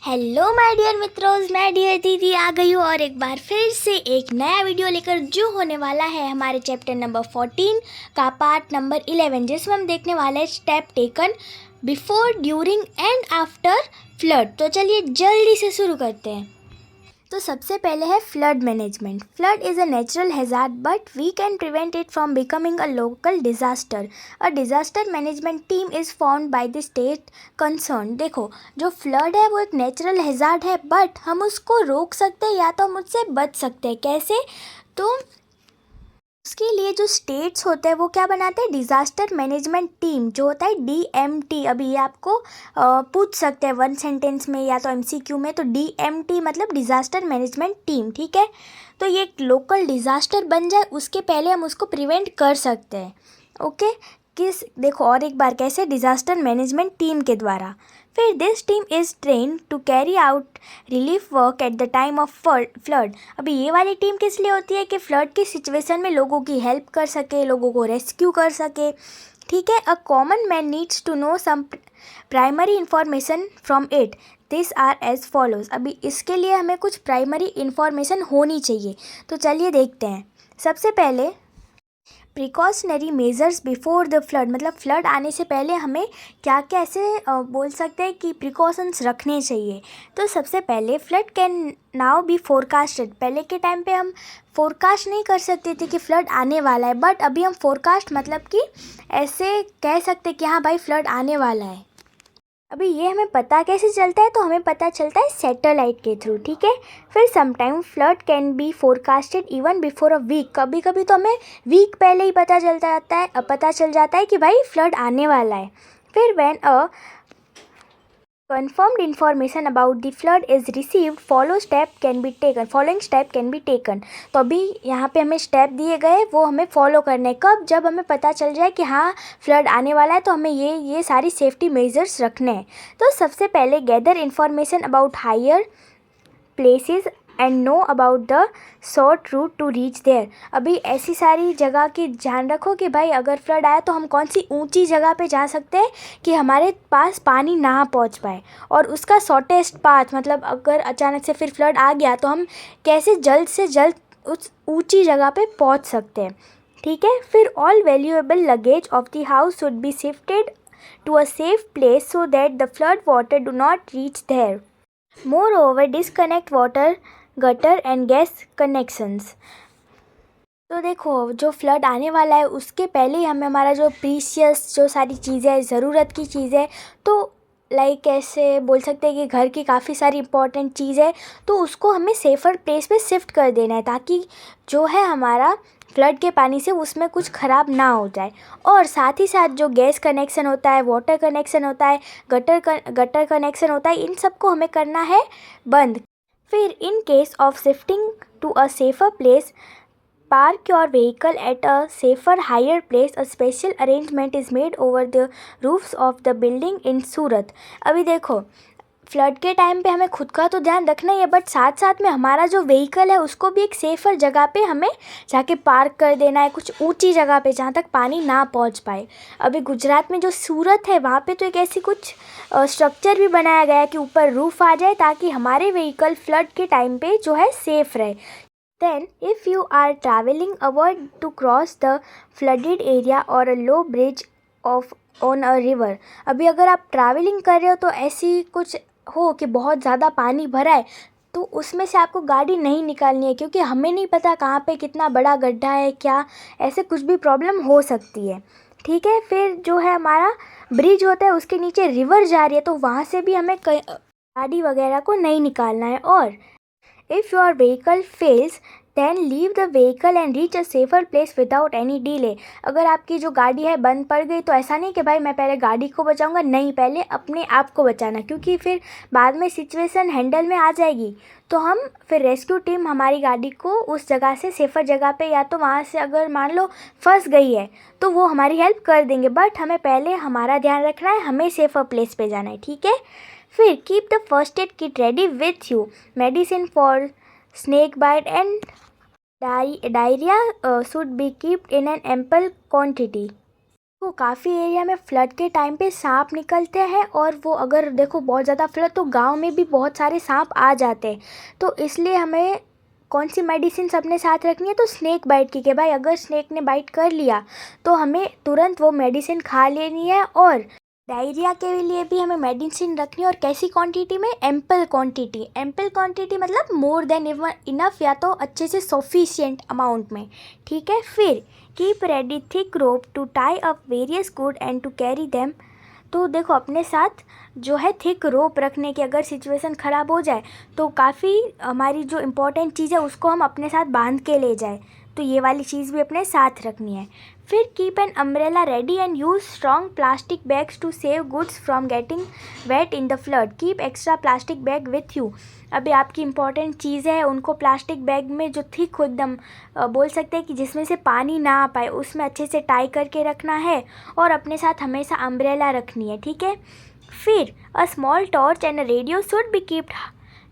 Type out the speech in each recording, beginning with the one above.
Hello my dear मित्रों, मैं dear दीदी आ गई हूँ और एक बार फिर से एक नया वीडियो लेकर जो होने वाला है हमारे चैप्टर नंबर 14 का पार्ट नंबर 11, जिसमें हम देखने वाले हैं step taken before, during and after flood. तो चलिए जल्दी से शुरू करते हैं। तो सबसे पहले है flood management. Flood is a natural hazard but we can prevent it from becoming a local disaster. A disaster management team is formed by the state concern. देखो, जो फ्लड है वो एक नेचुरल हैज़ार्ड है बट हम उसको रोक सकते हैं या तो हम उससे बच सकते हैं। कैसे? तो उसके लिए जो स्टेट्स होते हैं वो क्या बनाते हैं, डिज़ास्टर मैनेजमेंट टीम जो होता है DMT। अभी ये आपको पूछ सकते हैं वन सेंटेंस में या तो MCQ में। तो DMT मतलब डिज़ास्टर मैनेजमेंट टीम, ठीक है। तो ये एक लोकल डिज़ास्टर बन जाए उसके पहले हम उसको प्रिवेंट कर सकते हैं। ओके, देखो और एक बार कैसे, डिज़ास्टर मैनेजमेंट टीम के द्वारा। फिर this team is train to carry out relief work at the time of flood. अभी ये वाली टीम किस लिए होती है कि फ्लड की सिचुएशन में लोगों की हेल्प कर सके, लोगों को रेस्क्यू कर सके, ठीक है। A common man needs to know some primary information from it. This are as follows. अभी इसके लिए हमें कुछ प्राइमरी इंफॉर्मेशन होनी चाहिए। तो चलिए देखते हैं। सबसे पहले precautionary measures before the flood, मतलब फ्लड आने से पहले हमें क्या क्या ऐसे बोल सकते हैं कि प्रिकॉशंस रखने चाहिए। तो सबसे पहले flood can now be forecasted. पहले के टाइम पे हम फोरकास्ट नहीं कर सकते थे कि फ्लड आने वाला है, बट अभी हम फोरकास्ट मतलब कि ऐसे कह सकते हैं कि हाँ भाई फ्लड आने वाला है। अभी ये हमें पता कैसे चलता है, तो हमें पता चलता है सैटेलाइट के थ्रू, ठीक है। फिर sometime flood can be forecasted even before a week. कभी कभी तो हमें वीक पहले ही पता चल जाता है कि भाई फ्लड आने वाला है। फिर when a confirmed information about the flood is received, following step can be taken। तो अभी यहाँ पे हमें स्टेप दिए गए वो हमें फॉलो करने। कब? जब हमें पता चल जाए कि हाँ फ्लड आने वाला है तो हमें ये सारी सेफ्टी मेजर्स रखने हैं। तो सबसे पहले gather information about higher places and know about the short route to reach there. अभी ऐसी सारी जगह की ध्यान रखो कि भाई अगर फ्लड आया तो हम कौन सी ऊंची जगह पे जा सकते हैं कि हमारे पास पानी ना पहुंच पाए, और उसका शॉर्टेस्ट पाथ, मतलब अगर अचानक से फिर फ्लड आ गया तो हम कैसे जल्द से जल्द उस ऊंची जगह पे पहुंच सकते हैं, ठीक है। फिर all valuable luggage of the house should be shifted to a safe place so that the flood water do not reach there. Moreover, disconnect water, gutter and gas connections। तो देखो, जो फ्लड आने वाला है उसके पहले ही हमें हमारा जो प्रीशियस जो सारी चीज़ें, ज़रूरत की चीज़ें, तो लाइक ऐसे बोल सकते हैं कि घर की काफ़ी सारी इंपॉर्टेंट चीज़ है तो उसको हमें सेफ़र प्लेस पे शिफ्ट कर देना है, ताकि जो है हमारा फ्लड के पानी से उसमें कुछ ख़राब ना हो जाए। और साथ ही साथ जो गैस कनेक्शन होता है, वाटर कनेक्शन होता है, गटर कनेक्शन होता है, इन सबको हमें करना है बंद। फिर in case of shifting to a safer place, park your vehicle at a safer higher place, a special arrangement is made over the roofs of the building in सूरत। अभी देखो, फ्लड के टाइम पे हमें खुद का तो ध्यान रखना ही है, बट साथ साथ में हमारा जो व्हीकल है उसको भी एक सेफ़र जगह पे हमें जाके पार्क कर देना है, कुछ ऊंची जगह पे जहाँ तक पानी ना पहुँच पाए। अभी गुजरात में जो सूरत है वहाँ पे तो एक ऐसी कुछ स्ट्रक्चर भी बनाया गया है कि ऊपर रूफ़ आ जाए ताकि हमारे व्हीकल फ्लड के टाइम पे जो है सेफ़ रहे। Then, if you are traveling, avoid to cross the flooded area or a low bridge of on a river। अभी अगर आप ट्रैवलिंग कर रहे हो तो ऐसी कुछ हो कि बहुत ज़्यादा पानी भरा है तो उसमें से आपको गाड़ी नहीं निकालनी है, क्योंकि हमें नहीं पता कहाँ पे कितना बड़ा गड्ढा है, क्या ऐसे कुछ भी प्रॉब्लम हो सकती है, ठीक है। फिर जो है हमारा ब्रिज होता है उसके नीचे रिवर जा रही है तो वहाँ से भी हमें गाड़ी वगैरह को नहीं निकालना है। और if your vehicle fails, then leave the vehicle and reach a safer place without any delay। अगर आपकी जो गाड़ी है बंद पड़ गई तो ऐसा नहीं कि भाई मैं पहले गाड़ी को बचाऊंगा, नहीं, पहले अपने आप को बचाना, क्योंकि फिर बाद में सिचुएशन हैंडल में आ जाएगी तो हम फिर रेस्क्यू टीम हमारी गाड़ी को उस जगह से सेफ़र जगह पे, या तो वहाँ से अगर मान लो फंस गई है तो वो हमारी हेल्प कर देंगे, बट हमें पहले हमारा ध्यान रखना है, हमें सेफ़र प्लेस पे जाना है, ठीक है। फिर keep the first aid kit ready with you, medicine for snake bite and diarrhea should be kept in an ample quantity। तो काफ़ी एरिया में फ्लड के टाइम पे सांप निकलते हैं, और वो अगर देखो बहुत ज़्यादा फ्लड तो गांव में भी बहुत सारे सांप आ जाते हैं। तो इसलिए हमें कौन सी मेडिसिन अपने साथ रखनी है, तो स्नेक बाइट की, कि भाई अगर स्नेक ने बाइट कर लिया तो हमें तुरंत वो मेडिसिन खा लेनी है। और डायरिया के लिए भी हमें मेडिसिन रखनी है, और कैसी क्वांटिटी में, एम्पल क्वांटिटी। एम्पल क्वांटिटी मतलब मोर देन इनफ, या तो अच्छे से सफिशिएंट अमाउंट में, ठीक है। फिर keep ready thick rope to tie up various good and to carry them. तो देखो अपने साथ जो है थिक रोप रखने की, अगर सिचुएशन ख़राब हो जाए तो काफ़ी हमारी जो इम्पोर्टेंट चीज़ है उसको हम अपने साथ बांध के ले जाए, तो ये वाली चीज़ भी अपने साथ रखनी है। फिर keep an umbrella ready and use strong plastic bags to save goods from getting wet in the flood. Keep extra plastic bag with you. अभी आपकी इंपॉर्टेंट चीज़ें हैं उनको प्लास्टिक बैग में जो थिक हो एकदम, बोल सकते हैं कि जिसमें से पानी ना आ पाए, उसमें अच्छे से टाई करके रखना है, और अपने साथ हमेशा अम्ब्रेला रखनी है, ठीक है। फिर a small torch and a radio should be keeped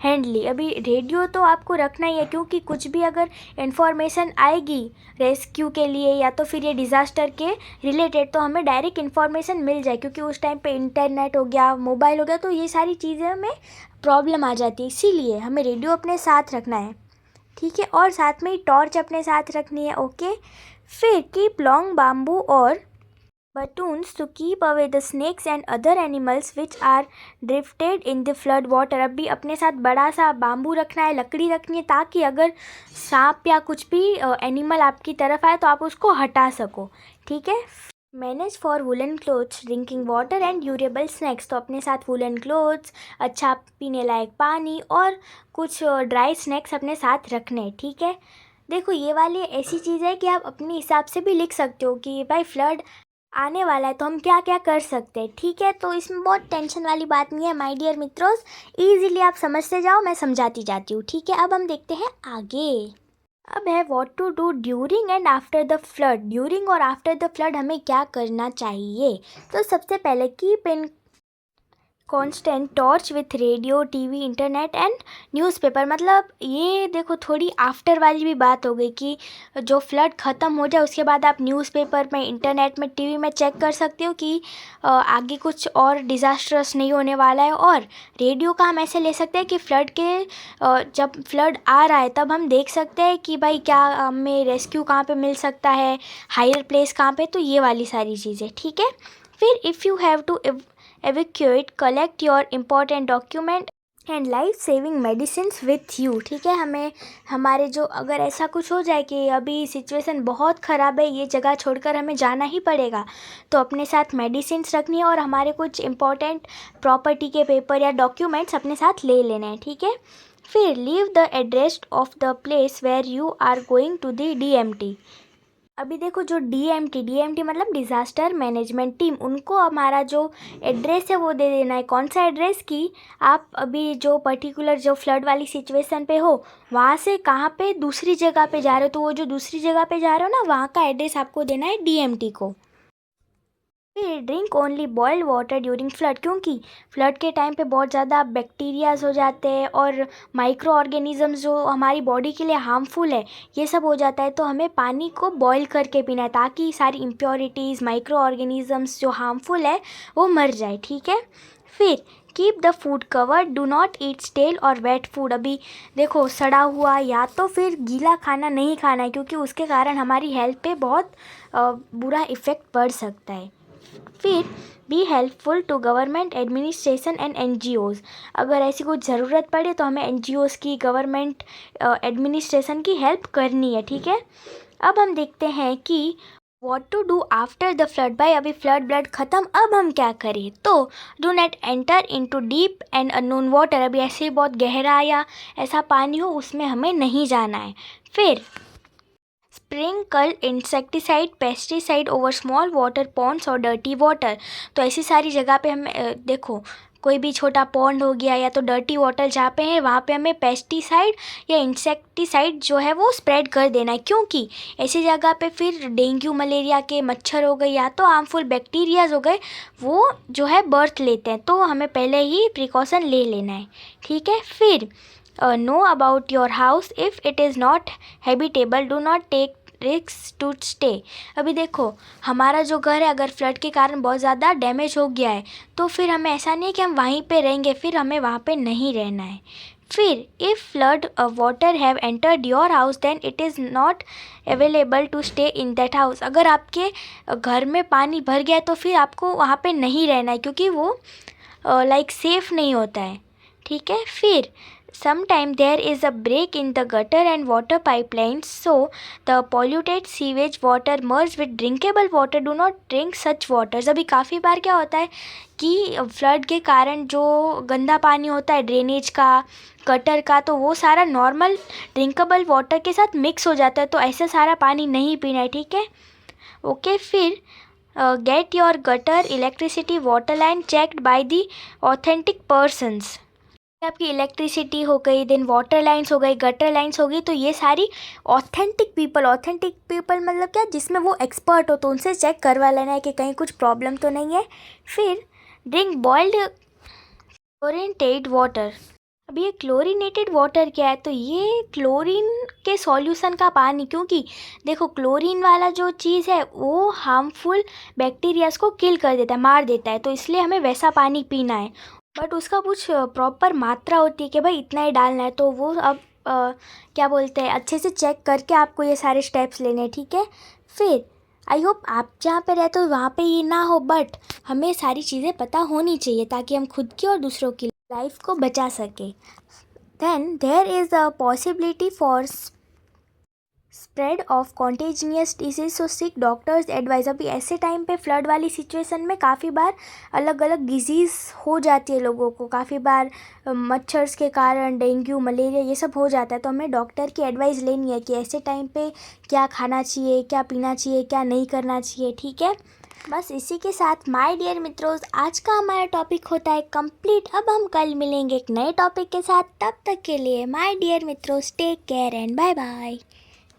handily. अभी रेडियो तो आपको रखना ही है, क्योंकि कुछ भी अगर इन्फॉर्मेशन आएगी रेस्क्यू के लिए या तो फिर ये डिज़ास्टर के रिलेटेड, तो हमें डायरेक्ट इन्फॉर्मेशन मिल जाए, क्योंकि उस टाइम पे इंटरनेट हो गया, मोबाइल हो गया, तो ये सारी चीज़ें में प्रॉब्लम आ जाती है। इसीलिए हमें रेडियो अपने साथ रखना है, ठीक है, और साथ में ही टॉर्च अपने साथ रखनी है, ओके। फिर कीप लॉन्ग बाम्बू और batons to keep away the snakes and other animals which are drifted in the flood water. अब भी अपने साथ बड़ा सा बाम्बू रखना है, लकड़ी रखनी है, ताकि अगर सांप या कुछ भी एनिमल आपकी तरफ आए तो आप उसको हटा सको, ठीक है। Manage for woollen clothes, drinking water and durable snacks. तो अपने साथ वुलन क्लोथ्स, अच्छा पीने लायक पानी और कुछ ड्राई स्नैक्स अपने साथ रखने, ठीक है। देखो ये वाली ऐसी चीज़ है कि आप अपने हिसाब से भी लिख सकते हो कि भाई फ्लड आने वाला है तो हम क्या क्या कर सकते हैं, ठीक है। तो इसमें बहुत टेंशन वाली बात नहीं है माय डियर मित्रोस, इजीली आप समझते जाओ, मैं समझाती जाती हूँ, ठीक है। अब हम देखते हैं आगे। अब है what to do during and after the flood. During और आफ्टर द फ्लड हमें क्या करना चाहिए, तो सबसे पहले keep in constant torch with radio, TV, internet and newspaper. मतलब ये देखो थोड़ी आफ्टर वाली भी बात हो गई कि जो फ्लड ख़त्म हो जाए उसके बाद आप न्यूज़पेपर में, इंटरनेट में, टीवी में चेक कर सकते हो कि आगे कुछ और डिज़ास्टर्स नहीं होने वाला है। और रेडियो का हम ऐसे ले सकते हैं कि फ्लड के जब फ्लड आ रहा है तब हम देख सकते हैं कि भाई क्या हमें रेस्क्यू कहाँ पे मिल सकता है, हायर प्लेस कहाँ पे, तो ये वाली सारी चीज़ें, ठीक है। फिर if you have to evacuate, collect your important document and life saving medicine with you, ठीक है। हमें हमारे जो अगर ऐसा कुछ हो जाए कि अभी सिचुएशन बहुत ख़राब है, ये जगह छोड़कर हमें जाना ही पड़ेगा, तो अपने साथ मेडिसिन रखनी है और हमारे कुछ इम्पॉर्टेंट प्रॉपर्टी के पेपर या डॉक्यूमेंट्स अपने साथ ले लेने हैं, ठीक है। फिर leave the address of the place where you are going to the DMT। अभी देखो जो DMT मतलब डिज़ास्टर मैनेजमेंट टीम, उनको हमारा जो एड्रेस है वो दे देना है। कौन सा एड्रेस की आप अभी जो पर्टिकुलर जो फ्लड वाली सिचुएशन पे हो वहाँ से कहाँ पे दूसरी जगह पे जा रहे हो, तो वो जो दूसरी जगह पे जा रहे हो ना वहाँ का एड्रेस आपको देना है DMT को। फिर drink only boiled water during flood, क्योंकि फ्लड के टाइम पे बहुत ज़्यादा बैक्टीरियाज हो जाते हैं और माइक्रो ऑर्गेनिज़म्स जो हमारी बॉडी के लिए हार्मफुल है ये सब हो जाता है, तो हमें पानी को बॉईल करके पीना है ताकि सारी इम्प्योरिटीज़, माइक्रो ऑर्गेनिज़म्स जो हार्मफुल है वो मर जाए, ठीक है। फिर keep the food covered, do not eat stale और वेट फूड। अभी देखो सड़ा हुआ या तो फिर गीला खाना नहीं खाना है, क्योंकि उसके कारण हमारी हेल्थ पे बहुत बुरा इफ़ेक्ट पड़ सकता है। फिर be helpful to government administration and NGOs। अगर ऐसी कोई ज़रूरत पड़े तो हमें NGOs की, गवर्नमेंट एडमिनिस्ट्रेशन की हेल्प करनी है, ठीक है। अब हम देखते हैं कि what to do after the flood. भाई अभी फ्लड ख़त्म, अब हम क्या करें, तो do not enter into deep and unknown water. अभी ऐसे ही बहुत गहरा या ऐसा पानी हो उसमें हमें नहीं जाना है। फिर sprinkle insecticide, pesticide over small water ponds और डर्टी वाटर। तो ऐसी सारी जगह पे हम देखो कोई भी छोटा पॉन्ड हो गया या तो डर्टी वाटर जहाँ पे है वहाँ पे हमें पेस्टिसाइड या इंसेक्टिसाइड जो है वो स्प्रेड कर देना है, क्योंकि ऐसी जगह पे फिर डेंगू मलेरिया के मच्छर हो गए या तो हार्मफुल बैक्टीरियाज हो गए वो जो है बर्थ लेते हैं, तो हमें पहले ही प्रिकॉशन ले लेना है, ठीक है। फिर know about your house if it is not habitable, do not take risk to stay. अभी देखो हमारा जो घर है अगर फ्लड के कारण बहुत ज़्यादा डैमेज हो गया है तो फिर हमें ऐसा नहीं है कि हम वहीं पे रहेंगे, फिर हमें वहाँ पे नहीं रहना है। फिर if flood water have entered your house then it is not available to stay in that house. अगर आपके घर में पानी भर गया तो फिर आपको वहाँ पे नहीं रहना है क्योंकि वो लाइक सेफ़ नहीं होता है, ठीक है। फिर sometime there is a break in the gutter and water pipelines, so the polluted sewage water merged with drinkable water. Do not drink such waters. अभी काफ़ी बार क्या होता है कि फ्लड के कारण जो गंदा पानी होता है ड्रेनेज का, गटर का, तो वो सारा नॉर्मल ड्रिंकेबल वाटर के साथ मिक्स हो जाता है, तो ऐसे सारा पानी नहीं पीना है, ठीक है। ओके, फिर get your gutter electricity water line checked by the authentic persons. आपकी इलेक्ट्रिसिटी हो गई, देन वाटर लाइन्स हो गई, गटर लाइन्स हो गई, तो ये सारी ऑथेंटिक पीपल मतलब क्या, जिसमें वो एक्सपर्ट हो, तो उनसे चेक करवा लेना है कि कहीं कुछ प्रॉब्लम तो नहीं है। फिर ड्रिंक बॉइल्ड क्लोरिनेटेड वाटर। अब ये क्लोरीनेटेड वाटर क्या है, तो ये क्लोरीन के सॉल्यूशन का पानी, क्योंकि देखो क्लोरीन वाला जो चीज़ है वो हार्मफुल बैक्टीरियाज को किल कर देता है, मार देता है, तो इसलिए हमें वैसा पानी पीना है। बट उसका कुछ प्रॉपर मात्रा होती है कि भाई इतना ही डालना है, तो वो अब क्या बोलते हैं, अच्छे से चेक करके आपको ये सारे स्टेप्स लेने हैं, ठीक है। फिर आई होप आप जहाँ पे रहते हो वहाँ पे ये ना हो, बट हमें सारी चीज़ें पता होनी चाहिए ताकि हम खुद की और दूसरों की लाइफ को बचा सके। Then there is a possibility for spread of contagious disease, so seek doctors advice. अभी ऐसे टाइम पे फ्लड वाली सिचुएशन में काफ़ी बार अलग अलग डिजीज़ हो जाती है लोगों को, काफ़ी बार मच्छर्स के कारण डेंगू मलेरिया ये सब हो जाता है, तो हमें डॉक्टर की एडवाइस लेनी है कि ऐसे टाइम पे क्या खाना चाहिए, क्या पीना चाहिए, क्या नहीं करना चाहिए, ठीक है। बस इसी के साथ माय डियर मित्रों आज का हमारा टॉपिक होता है कंप्लीट। अब हम कल मिलेंगे एक नए टॉपिक के साथ, तब तक के लिए माय डियर मित्रों take care and bye bye.